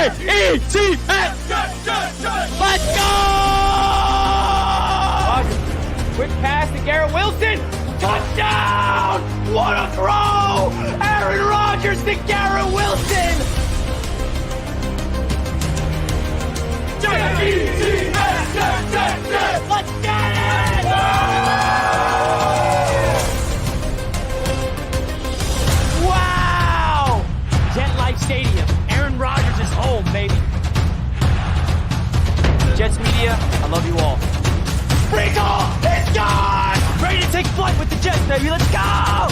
J-E-T-S! Let's go! Quick pass to Garrett Wilson. Touchdown! What a throw! Aaron Rodgers to Garrett Wilson. J-E-T-S! Let's get it! Wow! Jet Life Stadium. Aaron Rodgers is home, baby. Jets media, I love you all. Recall! It's gone! Ready to take flight with the Jets, baby. Let's go!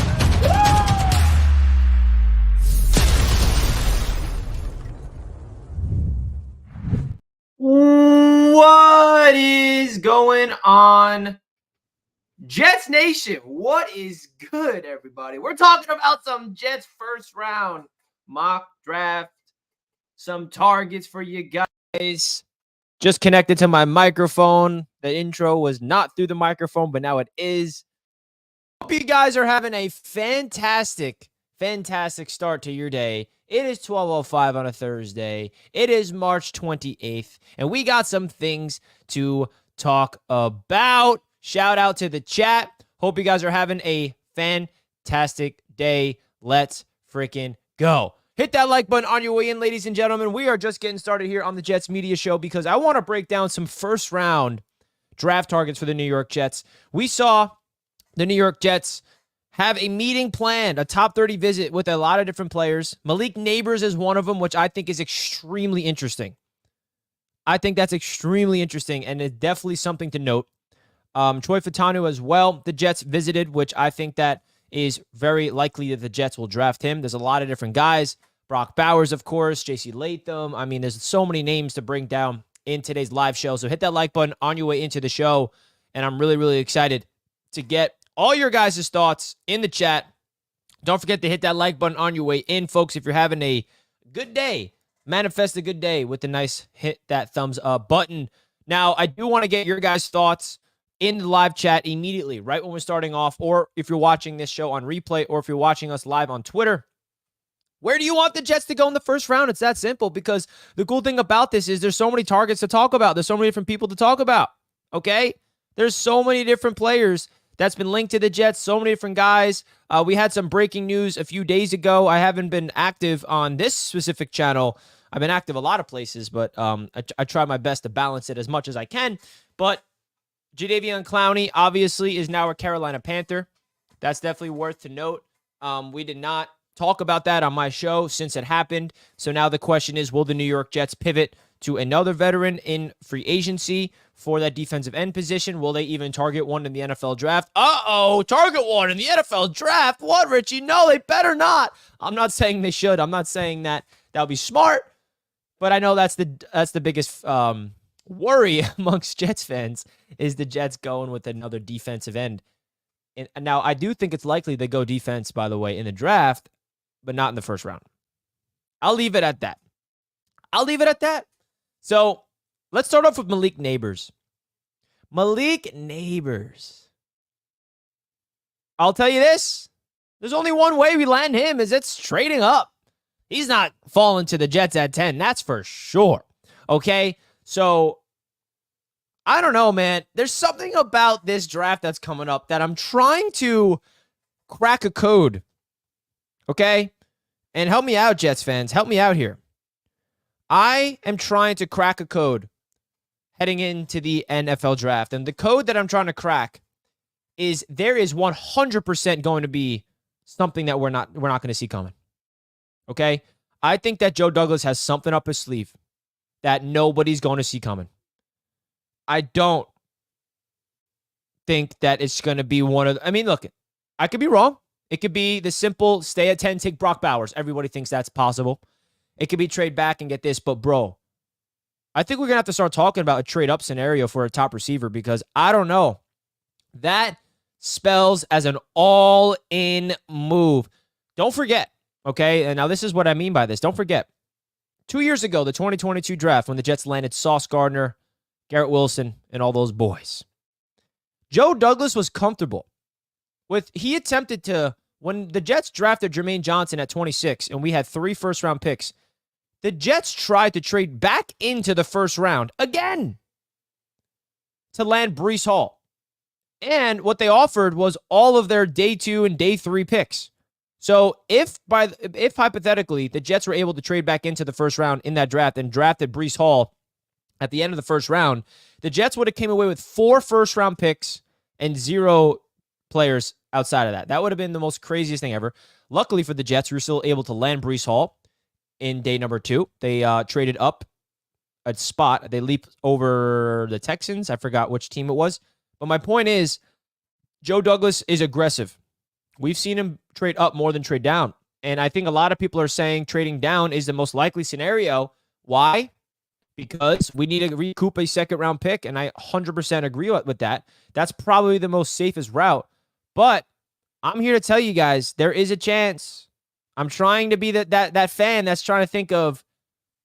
What is going on, Jets Nation? What is good, everybody? We're talking about some Jets first round mock draft, some targets for you guys. Just connected to my microphone. The intro was not through the microphone, but now it is. Hope you guys are having a fantastic start to your day. It is 12:05 on a Thursday. It is March 28th, and we got some things to talk about. Shout out to the chat. Hope you guys are having a fantastic day. Let's freaking go. Hit that like button on your way in, ladies and gentlemen. We are just getting started here on the Jets Media Show because I want to break down some first-round draft targets for the New York Jets. We saw the New York Jets have a meeting planned, a top 30 visit with a lot of different players. Malik Nabers is one of them, which I think is extremely interesting. I think that's extremely interesting, and it's definitely something to note. Troy Fautanu as well, the Jets visited, which I think that is very likely that the Jets will draft him. There's a lot of different guys. Brock Bowers, of course, J.C. Latham. I mean, there's so many names to bring down in today's live show. So hit that like button on your way into the show, and I'm really, really excited to get all your guys' thoughts in the chat. Don't forget to hit that like button on your way in, folks. If you're having a good day, manifest a good day with a nice hit that thumbs up button. Now, I do want to get your guys' thoughts in the live chat immediately, right when we're starting off, or if you're watching this show on replay, or if you're watching us live on Twitter. Where do you want the Jets to go in the first round? It's that simple, because the cool thing about this is there's so many targets to talk about. There's so many different people to talk about, okay? There's so many different players that's been linked to the Jets, so many different guys. We had some breaking news a few days ago. I haven't been active on this specific channel. I've been active a lot of places, but I try my best to balance it as much as I can. But Jadeveon Clowney, obviously, is now a Carolina Panther. That's definitely worth to note. We did not talk about that on my show since it happened. So now the question is, will the New York Jets pivot to another veteran in free agency for that defensive end position? Will they even target one in the NFL draft? Target one in the NFL draft? What, Richie? No, they better not. I'm not saying they should. I'm not saying that would be smart, but I know that's the biggest worry amongst Jets fans is the Jets going with another defensive end. And now I do think it's likely they go defense, by the way, in the draft, but not in the first round. I'll leave it at that. So let's start off with Malik Nabers. Malik Nabers. I'll tell you this. There's only one way we land him, is it's trading up. He's not falling to the Jets at 10. That's for sure. Okay? So I don't know, man. There's something about this draft that's coming up that I'm trying to crack a code. Okay? And help me out, Jets fans. Help me out here. I am trying to crack a code heading into the NFL draft. And the code that I'm trying to crack is there is 100% going to be something that we're not going to see coming. Okay? I think that Joe Douglas has something up his sleeve that nobody's going to see coming. I don't think that it's going to be one of I mean, look, I could be wrong. It could be the simple stay at 10, take Brock Bowers. Everybody thinks that's possible. It could be trade back and get this, but bro, I think we're going to have to start talking about a trade up scenario for a top receiver because I don't know. That spells as an all-in move. Don't forget, okay? And now this is what I mean by this. Don't forget, 2 years ago, the 2022 draft, when the Jets landed Sauce Gardner, Garrett Wilson, and all those boys, Joe Douglas was comfortable with, he attempted to, when the Jets drafted Jermaine Johnson at 26, and we had 3 first-round picks, the Jets tried to trade back into the first round again to land Breece Hall. And what they offered was all of their day 2 and day 3 picks. So if hypothetically the Jets were able to trade back into the first round in that draft and drafted Breece Hall at the end of the first round, the Jets would have came away with 4 first-round picks and 0 players outside of that. That would have been the most craziest thing ever. Luckily for the Jets, we were still able to land Breece Hall in day number 2. They traded up a spot. They leaped over the Texans. I forgot which team it was. But my point is, Joe Douglas is aggressive. We've seen him trade up more than trade down. And I think a lot of people are saying trading down is the most likely scenario. Why? Because we need to recoup a second-round pick, and I 100% agree with that. That's probably the most safest route. But I'm here to tell you guys, there is a chance. I'm trying to be that fan that's trying to think of,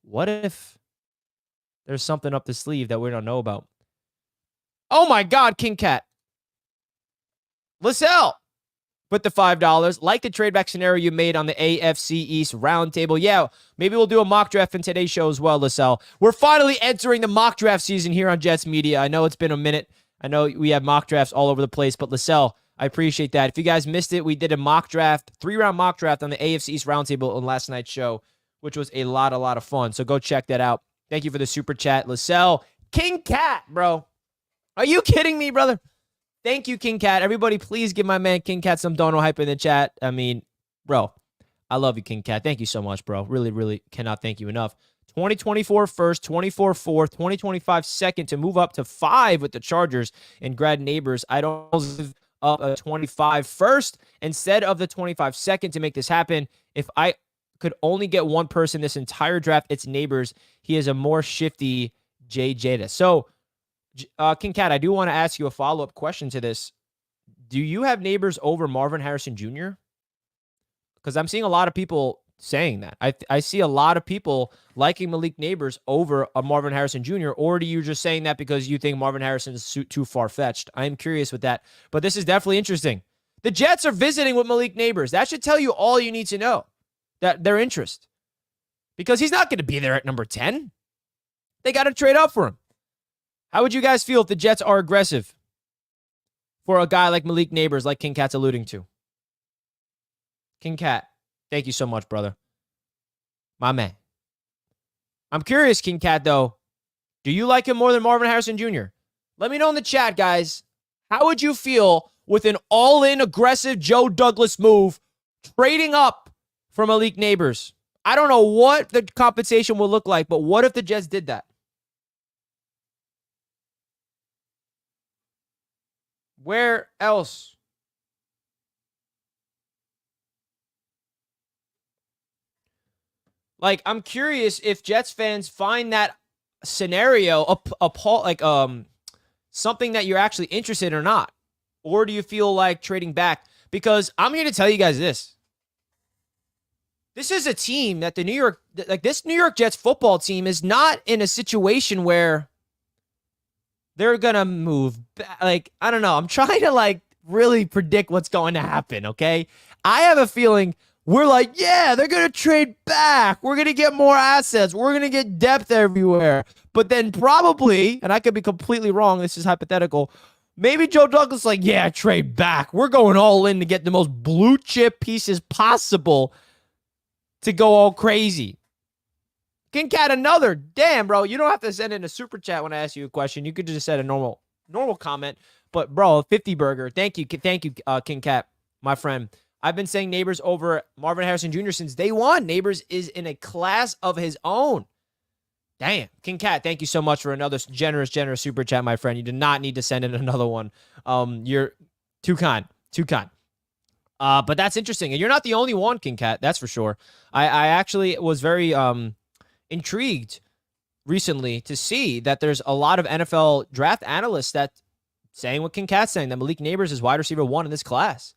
what if there's something up the sleeve that we don't know about? Oh, my God, King Cat. LaSalle with the $5. Like the trade back scenario you made on the AFC East Roundtable. Yeah, maybe we'll do a mock draft in today's show as well, LaSalle. We're finally entering the mock draft season here on Jets Media. I know it's been a minute. I know we have mock drafts all over the place, but LaSalle, I appreciate that. If you guys missed it, we did a mock draft, 3-round mock draft on the AFC East Roundtable on last night's show, which was a lot of fun. So go check that out. Thank you for the super chat. LaSalle, King Cat, bro. Are you kidding me, brother? Thank you, King Cat. Everybody, please give my man King Cat some dono hype in the chat. I mean, bro, I love you, King Cat. Thank you so much, bro. Really cannot thank you enough. 2024 first, 24 fourth, 2025 second to move up to 5 with the Chargers and Grad Neighbors. I don't give up a 25 first instead of the 25 second to make this happen. If I could only get one person this entire draft, it's Neighbors. He is a more shifty Jay Jada. So, King Cat, I do want to ask you a follow-up question to this. Do you have Neighbors over Marvin Harrison Jr.? Because I'm seeing a lot of people saying that. I see a lot of people liking Malik Nabers over a Marvin Harrison Jr., or do you just saying that because you think Marvin Harrison is too far-fetched? I am curious with that, but this is definitely interesting. The Jets are visiting with Malik Nabers. That should tell you all you need to know, that their interest, because he's not going to be there at number 10. They got to trade up for him. How would you guys feel if the Jets are aggressive for a guy like Malik Nabers, like King Cat's alluding to? King Cat, thank you so much, brother. My man. I'm curious, King Cat, though. Do you like him more than Marvin Harrison Jr.? Let me know in the chat, guys. How would you feel with an all-in aggressive Joe Douglas move, trading up for Malik Nabers? I don't know what the compensation will look like, but what if the Jets did that? Where else? Like, I'm curious if Jets fans find that scenario something that you're actually interested in or not. Or do you feel like trading back? Because I'm here to tell you guys this. This is a team that this New York Jets football team is not in a situation where they're going to move back. Like, I don't know. I'm trying to, really predict what's going to happen, okay? I have a feeling we're like, yeah, they're going to trade back. We're going to get more assets. We're going to get depth everywhere. But then probably, and I could be completely wrong, this is hypothetical, maybe Joe Douglas like, yeah, trade back. We're going all in to get the most blue chip pieces possible to go all crazy. King Cat, another. Damn, bro. You don't have to send in a super chat when I ask you a question. You could just send a normal comment. But, bro, 50 burger. Thank you, King Cat, my friend. I've been saying Neighbors over Marvin Harrison Jr. since day one. Neighbors is in a class of his own. Damn. King Cat, thank you so much for another generous super chat, my friend. You did not need to send in another one. You're too kind. But that's interesting. And you're not the only one, King Cat. That's for sure. I actually was very intrigued recently to see that there's a lot of NFL draft analysts that saying what King Cat's saying, that Malik Nabers is wide receiver 1 in this class.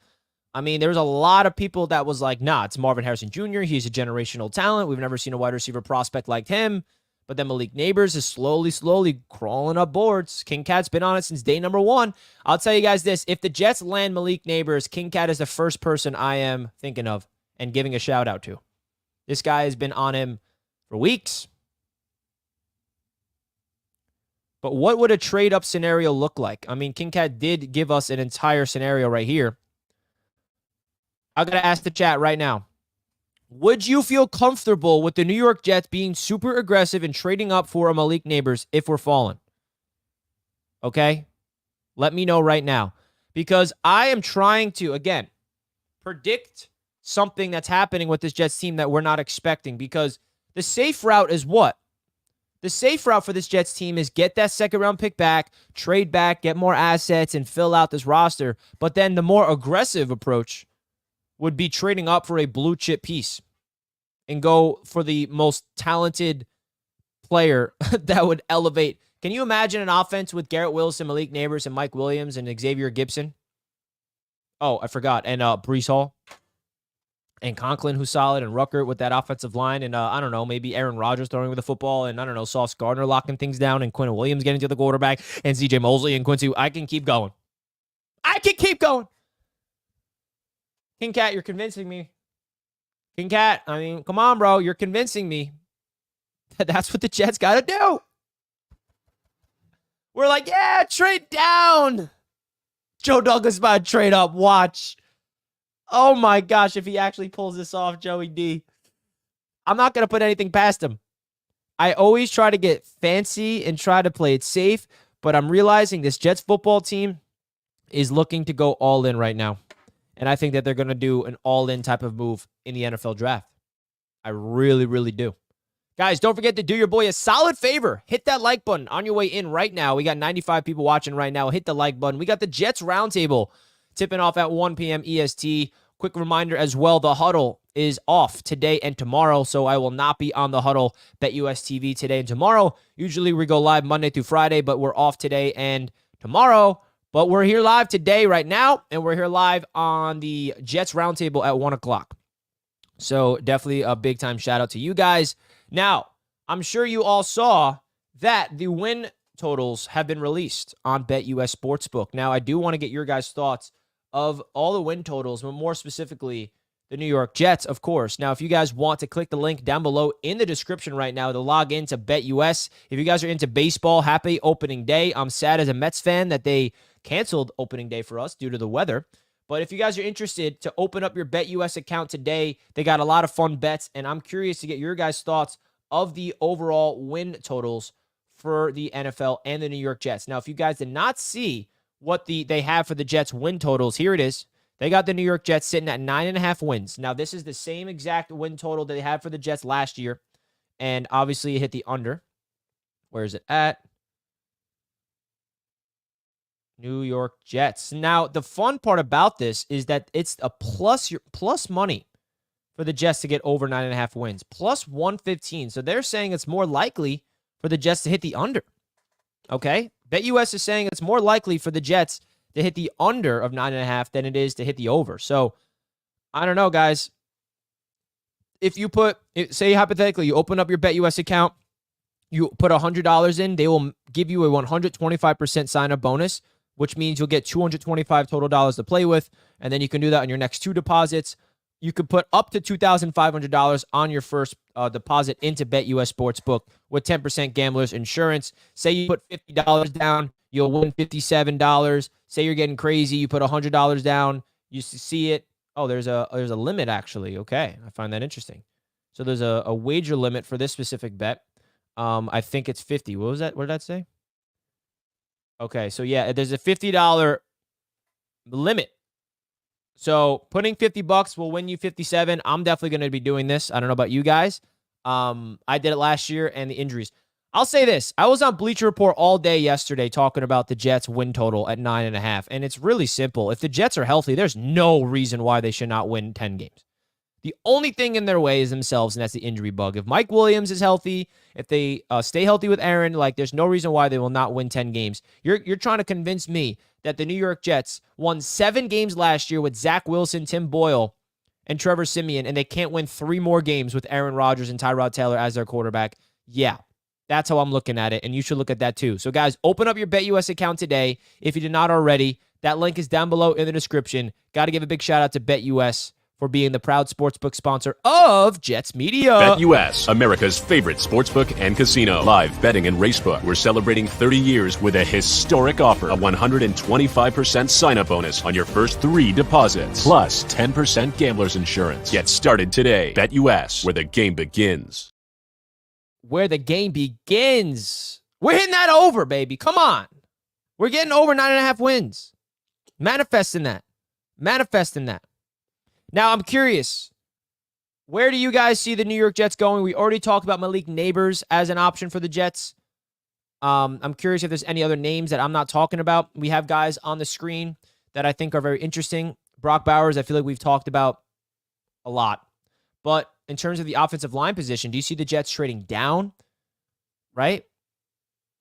I mean, there's a lot of people that was like, nah, it's Marvin Harrison Jr. He's a generational talent. We've never seen a wide receiver prospect like him. But then Malik Nabers is slowly crawling up boards. King Cat's been on it since day number 1. I'll tell you guys this. If the Jets land Malik Nabers, King Cat is the first person I am thinking of and giving a shout out to. This guy has been on him for weeks. But what would a trade-up scenario look like? I mean, King Cat did give us an entire scenario right here. I got to ask the chat right now. Would you feel comfortable with the New York Jets being super aggressive and trading up for a Malik Nabers if we're falling? Okay? Let me know right now. Because I am trying to, again, predict something that's happening with this Jets team that we're not expecting. Because the safe route is what? The safe route for this Jets team is get that second-round pick back, trade back, get more assets, and fill out this roster. But then the more aggressive approach would be trading up for a blue-chip piece and go for the most talented player that would elevate. Can you imagine an offense with Garrett Wilson, Malik Nabers, and Mike Williams, and Xavier Gibson? Oh, I forgot. And Breece Hall. And Conklin, who's solid, and Rucker with that offensive line, and I don't know, maybe Aaron Rodgers throwing with the football, and I don't know, Sauce Gardner locking things down, and Quinn Williams getting to the quarterback, and CJ Mosley and Quincy. I can keep going. King Cat, you're convincing me. King Cat, I mean, come on, bro. You're convincing me that that's what the Jets got to do. We're like, yeah, trade down. Joe Douglas about to trade up. Watch. Oh, my gosh, if he actually pulls this off, Joey D. I'm not going to put anything past him. I always try to get fancy and try to play it safe, but I'm realizing this Jets football team is looking to go all in right now. And I think that they're going to do an all-in type of move in the NFL draft. I really, really do. Guys, don't forget to do your boy a solid favor. Hit that like button on your way in right now. We got 95 people watching right now. Hit the like button. We got the Jets Roundtable tipping off at 1 p.m. EST. Quick reminder as well, the huddle is off today and tomorrow, so I will not be on the huddle BetUS TV today and tomorrow. Usually we go live Monday through Friday, but we're off today and tomorrow. But we're here live today right now, and we're here live on the Jets Roundtable at 1 o'clock. So definitely a big-time shout-out to you guys. Now, I'm sure you all saw that the win totals have been released on BetUS Sportsbook. Now, I do want to get your guys' thoughts of all the win totals, but more specifically, the New York Jets, of course. Now, if you guys want to click the link down below in the description right now to log into BetUS. If you guys are into baseball, happy opening day. I'm sad as a Mets fan that they canceled opening day for us due to the weather. But if you guys are interested to open up your BetUS account today, they got a lot of fun bets, and I'm curious to get your guys' thoughts of the overall win totals for the NFL and the New York Jets. Now, if you guys did not see what they have for the Jets win totals, here it is. They got the New York Jets sitting at 9.5 wins. Now, this is the same exact win total that they had for the Jets last year, and obviously it hit the under. Where is it at? New York Jets. Now, the fun part about this is that it's a plus money for the Jets to get over 9.5 wins. Plus 115. So they're saying it's more likely for the Jets to hit the under. Okay? BetUS is saying it's more likely for the Jets to hit the under of 9.5 than it is to hit the over. So, I don't know, guys. If you say hypothetically, you open up your BetUS account, you put $100 in, they will give you a 125% sign-up bonus, which means you'll get $225 total dollars to play with, and then you can do that on your next 2 deposits. You could put up to $2,500 on your first deposit into BetUS Sportsbook with 10% gamblers insurance. Say you put $50 down, you'll win $57. Say you're getting crazy, you put $100 down, you see it. Oh, there's a limit actually. Okay, I find that interesting. So there's a wager limit for this specific bet. I think it's 50. What was that? What did that say? Okay, so yeah, there's a $50 limit. So putting $50 will win you 57. I'm definitely going to be doing this. I don't know about you guys. I did it last year and the injuries. I'll say this. I was on Bleacher Report all day yesterday talking about the Jets win total at 9.5. And it's really simple. If the Jets are healthy, there's no reason why they should not win 10 games. The only thing in their way is themselves, and that's the injury bug. If Mike Williams is healthy, if they stay healthy with Aaron, there's no reason why they will not win 10 games. You're trying to convince me that the New York Jets won 7 games last year with Zach Wilson, Tim Boyle, and Trevor Siemian, and they can't win 3 more games with Aaron Rodgers and Tyrod Taylor as their quarterback. Yeah, that's how I'm looking at it, and you should look at that too. So, guys, open up your BetUS account today if you did not already. That link is down below in the description. Got to give a big shout-out to BetUS for being the proud sportsbook sponsor of Jets Media. BetUS, America's favorite sportsbook and casino. Live betting and racebook. We're celebrating 30 years with a historic offer. A 125% sign-up bonus on your first 3 deposits. Plus 10% gambler's insurance. Get started today. BetUS, where the game begins. Where the game begins. We're hitting that over, baby. Come on. We're getting over 9.5 wins. Manifesting that. Now, I'm curious. Where do you guys see the New York Jets going? We already talked about Malik Nabers as an option for the Jets. I'm curious if there's any other names that I'm not talking about. We have guys on the screen that I think are very interesting. Brock Bowers, I feel like we've talked about a lot. But in terms of the offensive line position, do you see the Jets trading down? Right?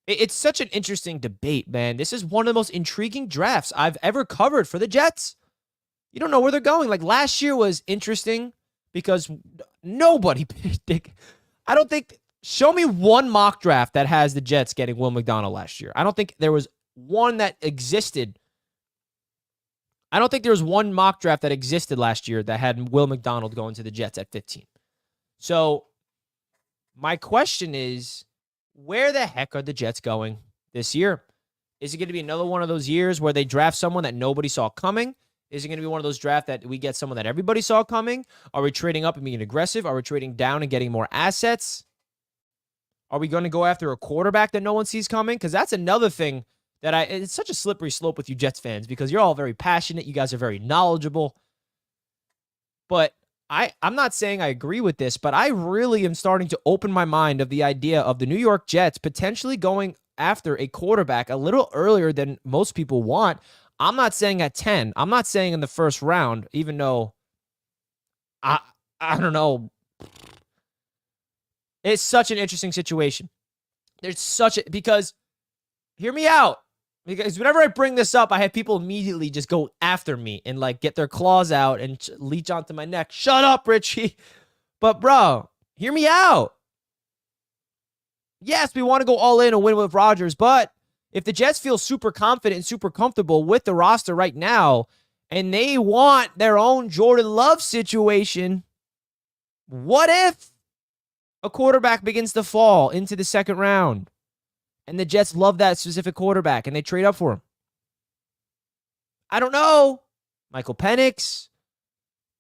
It's such an interesting debate, man. This is one of the most intriguing drafts I've ever covered for the Jets. You don't know where they're going. Like, last year was interesting because nobody picked. I don't think. Show me one mock draft that has the Jets getting Will McDonald last year. I don't think there was one that existed. I don't think there was one mock draft that existed last year that had Will McDonald going to the Jets at 15. So, my question is, where the heck are the Jets going this year? Is it going to be another one of those years where they draft someone that nobody saw coming? Is it going to be one of those drafts that we get someone that everybody saw coming? Are we trading up and being aggressive? Are we trading down and getting more assets? Are we going to go after a quarterback that no one sees coming? Because that's another thing that it's such a slippery slope with you Jets fans because you're all very passionate. You guys are very knowledgeable. But I'm not saying I agree with this, but I really am starting to open my mind of the idea of the New York Jets potentially going after a quarterback a little earlier than most people want. I'm not saying at 10. I'm not saying in the first round, even though I don't know. It's such an interesting situation. Because hear me out. Because whenever I bring this up, I have people immediately just go after me and like get their claws out and leech onto my neck. Shut up, Richie. But bro, hear me out. Yes, we want to go all in and win with Rodgers, but if the Jets feel super confident and super comfortable with the roster right now, and they want their own Jordan Love situation, what if a quarterback begins to fall into the second round, and the Jets love that specific quarterback, and they trade up for him? I don't know. Michael Penix,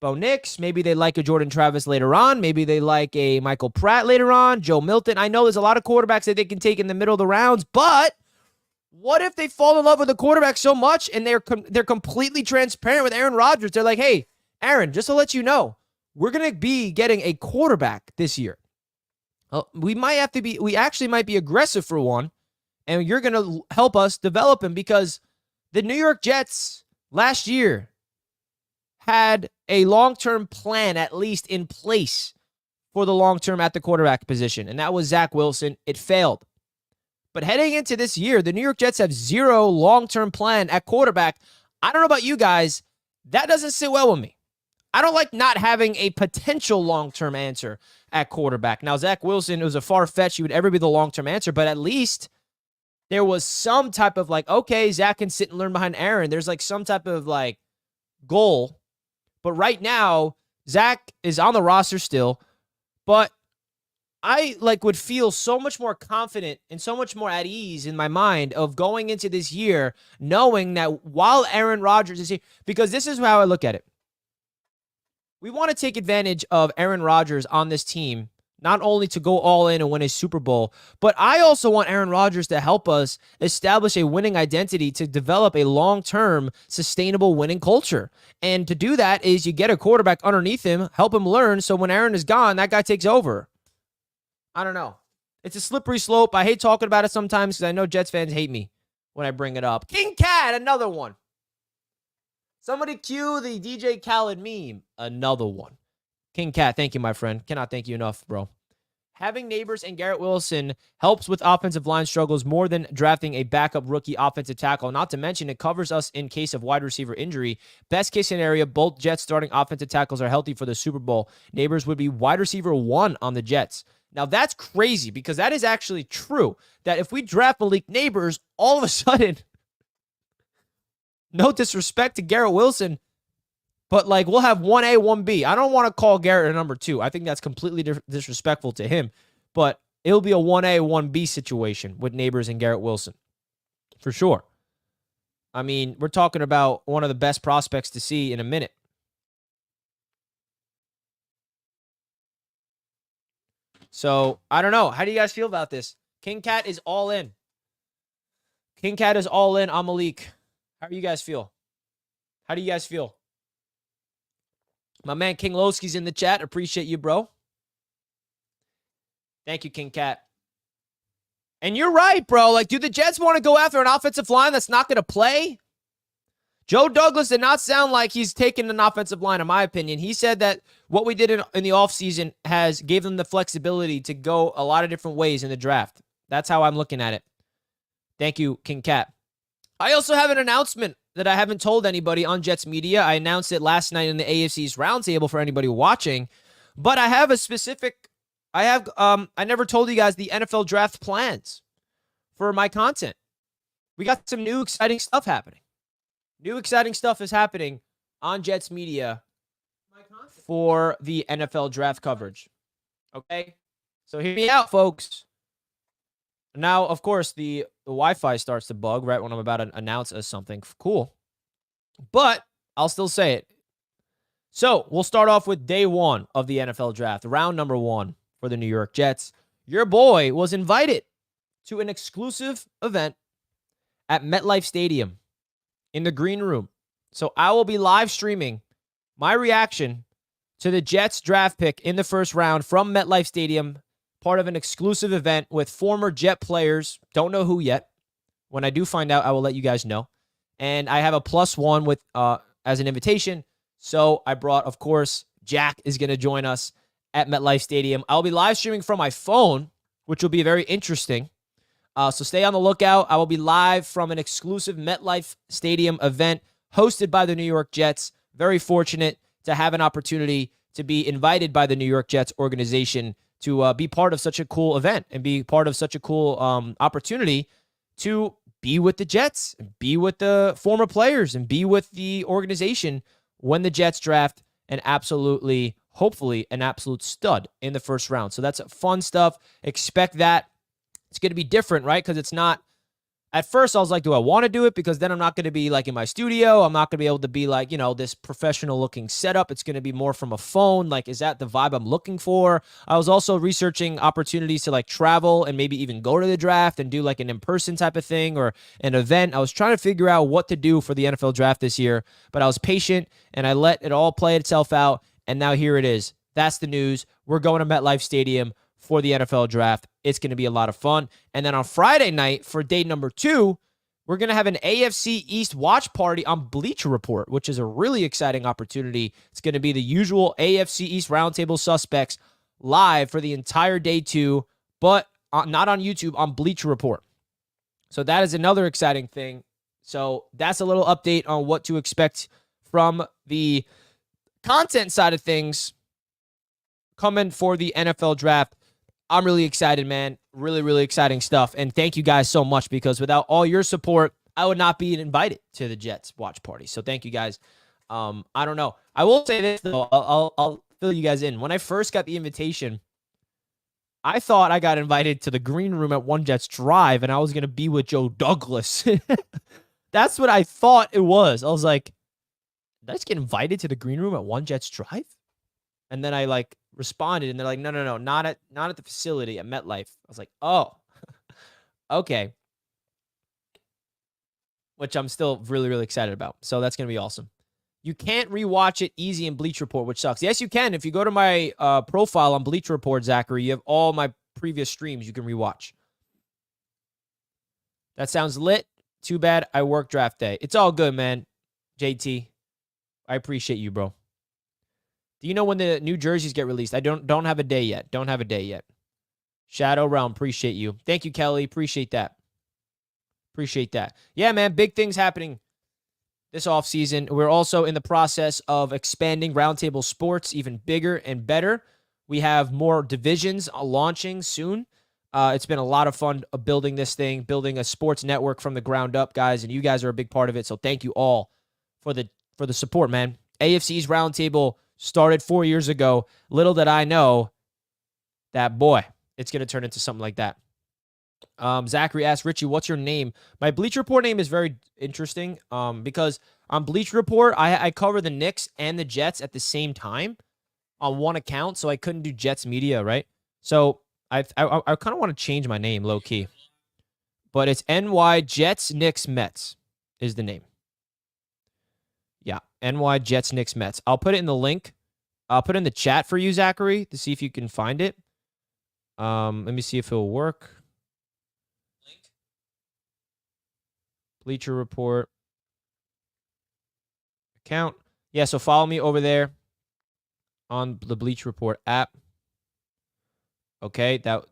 Bo Nix, maybe they like a Jordan Travis later on. Maybe they like a Michael Pratt later on, Joe Milton. I know there's a lot of quarterbacks that they can take in the middle of the rounds, but what if they fall in love with the quarterback so much and they're completely transparent with Aaron Rodgers? They're like, hey, Aaron, just to let you know, we're going to be getting a quarterback this year. We actually might be aggressive for one, and you're going to help us develop him because the New York Jets last year had a long-term plan at least in place for the long-term at the quarterback position, and that was Zach Wilson. It failed. But heading into this year, the New York Jets have zero long-term plan at quarterback. I don't know about you guys. That doesn't sit well with me. I don't like not having a potential long-term answer at quarterback. Now, Zach Wilson, it was a far-fetched. He would ever be the long-term answer, but at least there was some type of like, okay, Zach can sit and learn behind Aaron. There's like some type of like goal. But right now, Zach is on the roster still, but I would feel so much more confident and so much more at ease in my mind of going into this year knowing that while Aaron Rodgers is here, because this is how I look at it. We want to take advantage of Aaron Rodgers on this team, not only to go all in and win a Super Bowl, but I also want Aaron Rodgers to help us establish a winning identity to develop a long-term sustainable winning culture. And to do that is you get a quarterback underneath him, help him learn, so when Aaron is gone, that guy takes over. I don't know. It's a slippery slope. I hate talking about it sometimes because I know Jets fans hate me when I bring it up. King Cat, another one. Somebody cue the DJ Khaled meme. Another one. King Cat, thank you, my friend. Cannot thank you enough, bro. Having Nabers and Garrett Wilson helps with offensive line struggles more than drafting a backup rookie offensive tackle. Not to mention, it covers us in case of wide receiver injury. Best case scenario, both Jets starting offensive tackles are healthy for the Super Bowl. Nabers would be wide receiver 1 on the Jets. Now, that's crazy because that is actually true. That if we draft Malik Nabers, all of a sudden, no disrespect to Garrett Wilson, But, like, we'll have 1A, 1B. I don't want to call Garrett a number 2. I think that's completely disrespectful to him. But it'll be a 1A, 1B situation with Nabers and Garrett Wilson. For sure. I mean, we're talking about one of the best prospects to see in a minute. So, I don't know. How do you guys feel about this? King Cat is all in. King Cat is all in on Malik. How do you guys feel? How do you guys feel? My man King Lowski's in the chat. Appreciate you, bro. Thank you, King Cat. And you're right, bro. Like, do the Jets want to go after an offensive line that's not going to play? Joe Douglas did not sound like he's taking an offensive line, in my opinion. He said that what we did in the offseason gave them the flexibility to go a lot of different ways in the draft. That's how I'm looking at it. Thank you, King Cat. I also have an announcement that I haven't told anybody on Jets Media. I announced it last night in the AFC's Roundtable for anybody watching. But I have a specific... I never told you guys the NFL draft plans for my content. We got some new exciting stuff happening. New exciting stuff is happening on Jets Media for the NFL draft coverage. Okay? So hear me out, folks. Now, of course, the Wi-Fi starts to bug right when I'm about to announce something cool. But I'll still say it. So we'll start off with day 1 of the NFL draft, round number 1 for the New York Jets. Your boy was invited to an exclusive event at MetLife Stadium in the green room. So I will be live streaming my reaction to the Jets draft pick in the first round from MetLife Stadium, part of an exclusive event with former Jet players. Don't know who yet. When I do find out, I will let you guys know. And I have a +1 with as an invitation. So I brought, of course, Jack is going to join us at MetLife Stadium. I'll be live streaming from my phone, which will be very interesting. So stay on the lookout. I will be live from an exclusive MetLife Stadium event hosted by the New York Jets. Very fortunate to have an opportunity to be invited by the New York Jets organization to be part of such a cool event and be part of such a cool opportunity to be with the Jets, be with the former players, and be with the organization when the Jets draft an absolutely, hopefully, an absolute stud in the first round. So that's fun stuff. Expect that. It's going to be different, right? Because it's not, at first I was like, do I want to do it? Because then I'm not going to be like in my studio. I'm not going to be able to be like, you know, this professional looking setup. It's going to be more from a phone. Like, is that the vibe I'm looking for? I was also researching opportunities to like travel and maybe even go to the draft and do like an in-person type of thing or an event. I was trying to figure out what to do for the NFL draft this year, but I was patient and I let it all play itself out. And now here it is. That's the news. We're going to MetLife Stadium for the NFL draft. It's going to be a lot of fun. And then on Friday night for day number 2, we're going to have an AFC East watch party on Bleacher Report, which is a really exciting opportunity. It's going to be the usual AFC East Roundtable suspects live for the entire day 2, but not on YouTube, on Bleacher Report. So that is another exciting thing. So that's a little update on what to expect from the content side of things coming for the NFL draft. I'm really excited, man. Really, really exciting stuff. And thank you guys so much, because without all your support, I would not be invited to the Jets watch party. So thank you guys. I don't know. I will say this, though. I'll fill you guys in. When I first got the invitation, I thought I got invited to the green room at One Jets Drive, and I was going to be with Joe Douglas. That's what I thought it was. I was like, did I just get invited to the green room at One Jets Drive? And then I like responded, and they're like, no, not at the facility at MetLife. I was like, oh, okay. Which I'm still really, really excited about. So that's going to be awesome. You can't rewatch it easy in Bleach Report, which sucks. Yes, you can. If you go to my profile on Bleach Report, Zachary, you have all my previous streams you can rewatch. That sounds lit. Too bad I work draft day. It's all good, man. JT, I appreciate you, bro. Do you know when the new jerseys get released? I don't have a day yet. Don't have a day yet. Shadow Realm, appreciate you. Thank you, Kelly. Appreciate that. Appreciate that. Yeah, man, big things happening this offseason. We're also in the process of expanding Roundtable Sports even bigger and better. We have more divisions launching soon. It's been a lot of fun building this thing, building a sports network from the ground up, guys, and you guys are a big part of it. So thank you all for the support, man. AFC's Roundtable started 4 years ago. Little did I know that, boy, it's going to turn into something like that. Zachary asked, Richie, what's your name? My Bleacher Report name is very interesting because on Bleacher Report, I cover the Knicks and the Jets at the same time on one account, so I couldn't do Jets Media, right? So I kind of want to change my name low-key. But it's NY Jets, Knicks, Mets is the name. Yeah, NY Jets, Knicks, Mets. I'll put it in the link. I'll put it in the chat for you, Zachary, to see if you can find it. Let me see if it'll work. Bleacher Report account. Yeah, so follow me over there on the Bleacher Report app. Okay, that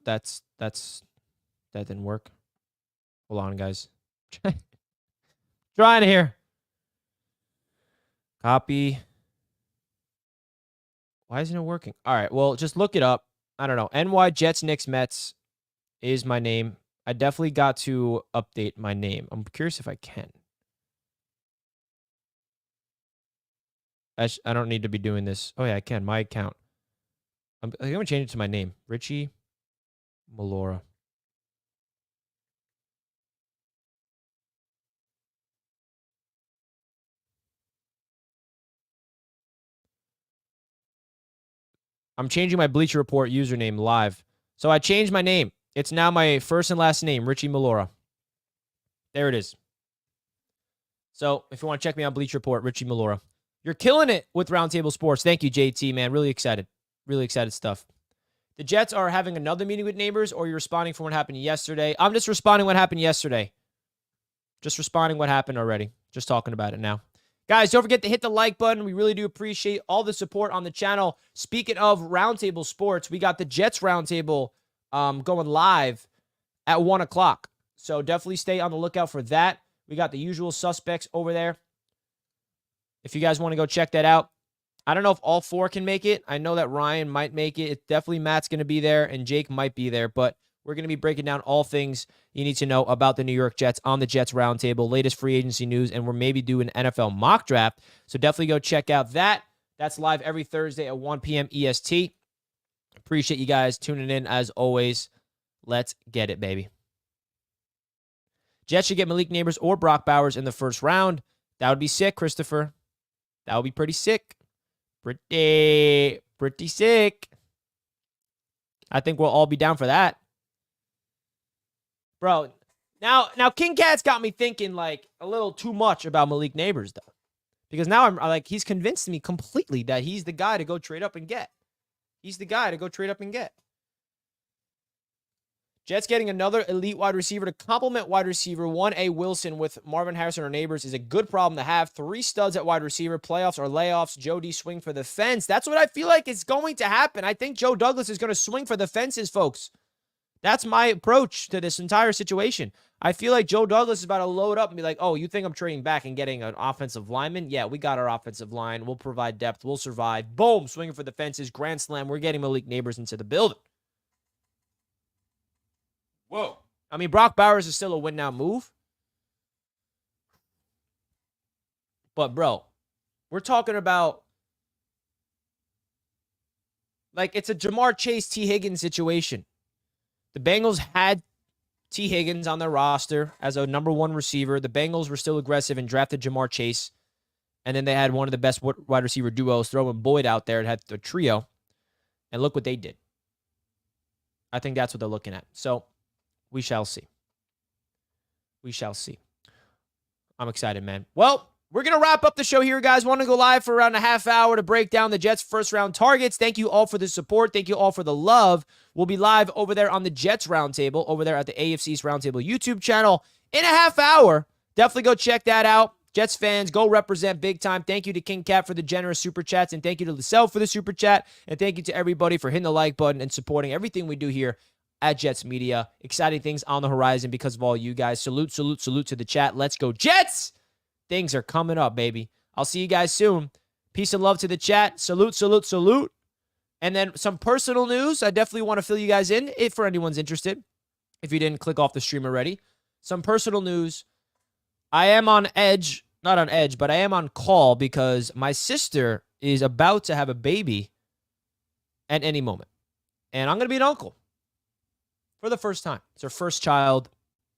didn't work. Hold on, guys. Trying here. Copy. Why isn't it working? All right, well, just look it up. I don't know. NY Jets, Knicks, Mets is my name. I definitely got to update my name. I'm curious if I can. I don't need to be doing this. Oh, yeah, I can. My account. I'm going to change it to my name. Richie Melora. I'm changing my Bleacher Report username live. So I changed my name. It's now my first and last name, Richie Melora. There it is. So if you want to check me on Bleacher Report, Richie Melora. You're killing it with Roundtable Sports. Thank you, JT, man. Really excited. Really excited stuff. The Jets are having another meeting with Neighbors, or you're responding for what happened yesterday? I'm just responding what happened yesterday. Just responding what happened already. Just talking about it now. Guys, don't forget to hit the like button. We really do appreciate all the support on the channel. Speaking of Roundtable Sports, we got the Jets Roundtable going live at 1 o'clock. So definitely stay on the lookout for that. We got the usual suspects over there. If you guys want to go check that out. I don't know if all four can make it. I know that Ryan might make it. Definitely Matt's going to be there, and Jake might be there. But we're going to be breaking down all things you need to know about the New York Jets on the Jets Roundtable, latest free agency news, and we're maybe doing NFL mock draft. So definitely go check out that. That's live every Thursday at 1 p.m. EST. Appreciate you guys tuning in as always. Let's get it, baby. Jets should get Malik Nabers or Brock Bowers in the first round. That would be sick, Christopher. That would be pretty sick. Pretty sick. I think we'll all be down for that. Bro, now King Cat's got me thinking like a little too much about Malik Nabers, though. Because now I'm like, he's convinced me completely that he's the guy to go trade up and get. He's the guy to go trade up and get. Jets getting another elite wide receiver to complement wide receiver 1A Wilson with Marvin Harrison or Neighbors is a good problem to have. 3 studs at wide receiver. Playoffs or layoffs. Joe D swing for the fence. That's what I feel like is going to happen. I think Joe Douglas is going to swing for the fences, folks. That's my approach to this entire situation. I feel like Joe Douglas is about to load up and be like, oh, you think I'm trading back and getting an offensive lineman? Yeah, we got our offensive line. We'll provide depth. We'll survive. Boom, swinging for the fences. Grand slam. We're getting Malik Nabers into the building. Whoa. I mean, Brock Bowers is still a win-now move. But, bro, we're talking about, like, it's a Jamar Chase, T. Higgins situation. The Bengals had T. Higgins on their roster as a number 1 receiver. The Bengals were still aggressive and drafted Jamar Chase. And then they had one of the best wide receiver duos, throwing Boyd out there and had the trio. And look what they did. I think that's what they're looking at. So, we shall see. We shall see. I'm excited, man. Well, we're going to wrap up the show here, guys. Want to go live for around a half hour to break down the Jets' first-round targets. Thank you all for the support. Thank you all for the love. We'll be live over there on the Jets Roundtable, over there at the AFC's Roundtable YouTube channel in a half hour. Definitely go check that out. Jets fans, go represent big time. Thank you to King Cat for the generous super chats, and thank you to Lisselle for the super chat, and thank you to everybody for hitting the like button and supporting everything we do here at Jets Media. Exciting things on the horizon because of all you guys. Salute, salute, salute to the chat. Let's go, Jets! Things are coming up, baby. I'll see you guys soon. Peace and love to the chat. Salute, salute, salute. And then some personal news. I definitely want to fill you guys in if for anyone's interested. If you didn't click off the stream already. Some personal news. I am on edge not on edge, but I am on call because my sister is about to have a baby at any moment. And I'm going to be an uncle for the first time. It's her first child.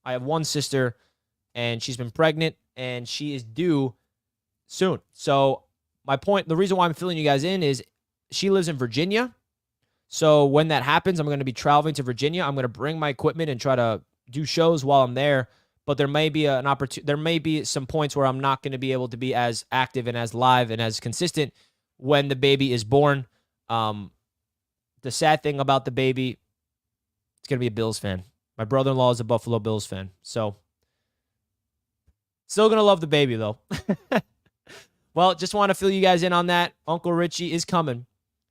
I have one sister, and she's been pregnant, and she is due soon. So the reason why I'm filling you guys in is she lives in Virginia. So when that happens, I'm going to be traveling to Virginia. I'm going to bring my equipment and try to do shows while I'm there. But there may be an opportunity. There may be some points where I'm not going to be able to be as active and as live and as consistent when the baby is born. The sad thing about the baby, it's going to be a Bills fan. My brother-in-law is a Buffalo Bills fan. So still going to love the baby, though. Well, just want to fill you guys in on that. Uncle Richie is coming,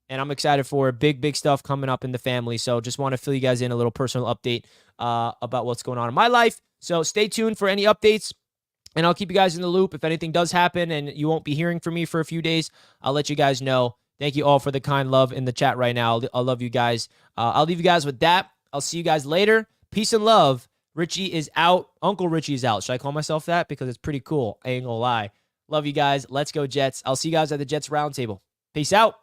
and I'm excited for big, big stuff coming up in the family. So just want to fill you guys in a little personal update about what's going on in my life. So stay tuned for any updates, and I'll keep you guys in the loop. If anything does happen and you won't be hearing from me for a few days, I'll let you guys know. Thank you all for the kind love in the chat right now. I'll love you guys. I'll leave you guys with that. I'll see you guys later. Peace and love. Richie is out. Uncle Richie is out. Should I call myself that? Because it's pretty cool. I ain't gonna lie. Love you guys. Let's go, Jets. I'll see you guys at the Jets Roundtable. Peace out.